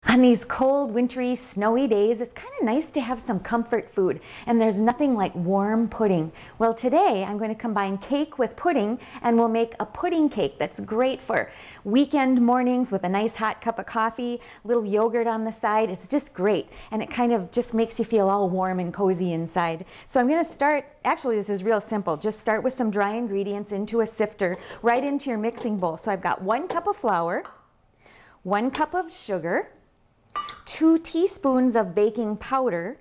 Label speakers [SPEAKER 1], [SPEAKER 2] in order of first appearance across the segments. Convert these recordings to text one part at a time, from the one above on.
[SPEAKER 1] On these cold, wintry, snowy days, it's kind of nice to have some comfort food, and there's nothing like warm pudding. Well, today I'm going to combine cake with pudding, and we'll make a pudding cake that's great for weekend mornings with a nice hot cup of coffee, a little yogurt on the side. It's just great, and it kind of just makes you feel all warm and cozy inside. So I'm going to start, actually this is real simple, just start with some dry ingredients into a sifter, right into your mixing bowl. So I've got 1 cup of flour, 1 cup of sugar, 2 teaspoons of baking powder,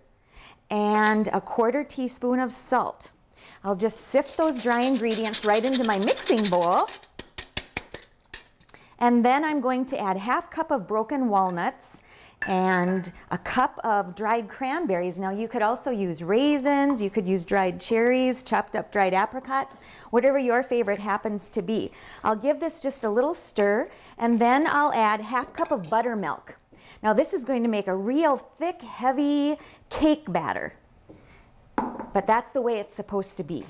[SPEAKER 1] and 1/4 teaspoon of salt. I'll just sift those dry ingredients right into my mixing bowl. And then I'm going to add 1/2 cup of broken walnuts and 1 cup of dried cranberries. Now you could also use raisins, you could use dried cherries, chopped up dried apricots, whatever your favorite happens to be. I'll give this just a little stir, and then I'll add 1/2 cup of buttermilk. Now this is going to make a real thick, heavy cake batter, but that's the way it's supposed to be.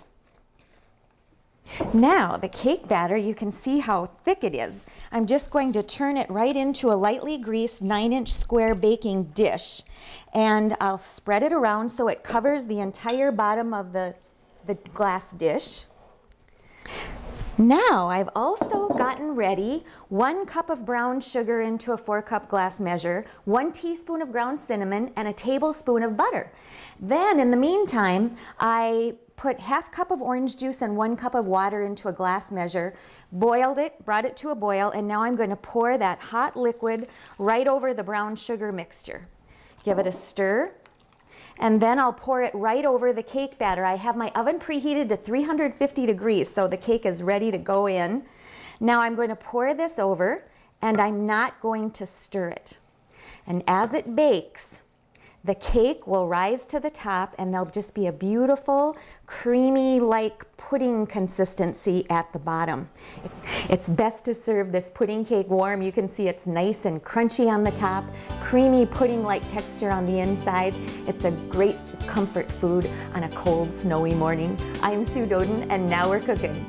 [SPEAKER 1] Now the cake batter, you can see how thick it is. I'm just going to turn it right into a lightly greased 9-inch square baking dish, and I'll spread it around so it covers the entire bottom of the glass dish. Now I've also gotten ready 1 cup of brown sugar into a 4-cup glass measure, 1 teaspoon of ground cinnamon, and a tablespoon of butter. Then in the meantime, I put 1/2 cup of orange juice and 1 cup of water into a glass measure, boiled it, brought it to a boil, and now I'm going to pour that hot liquid right over the brown sugar mixture. Give it a stir. And then I'll pour it right over the cake batter. I have my oven preheated to 350 degrees, so the cake is ready to go in. Now I'm going to pour this over, and I'm not going to stir it. And as it bakes, the cake will rise to the top, and there'll just be a beautiful, creamy-like pudding consistency at the bottom. It's best to serve this pudding cake warm. You can see it's nice and crunchy on the top, creamy pudding-like texture on the inside. It's a great comfort food on a cold, snowy morning. I'm Sue Doden, and now we're cooking.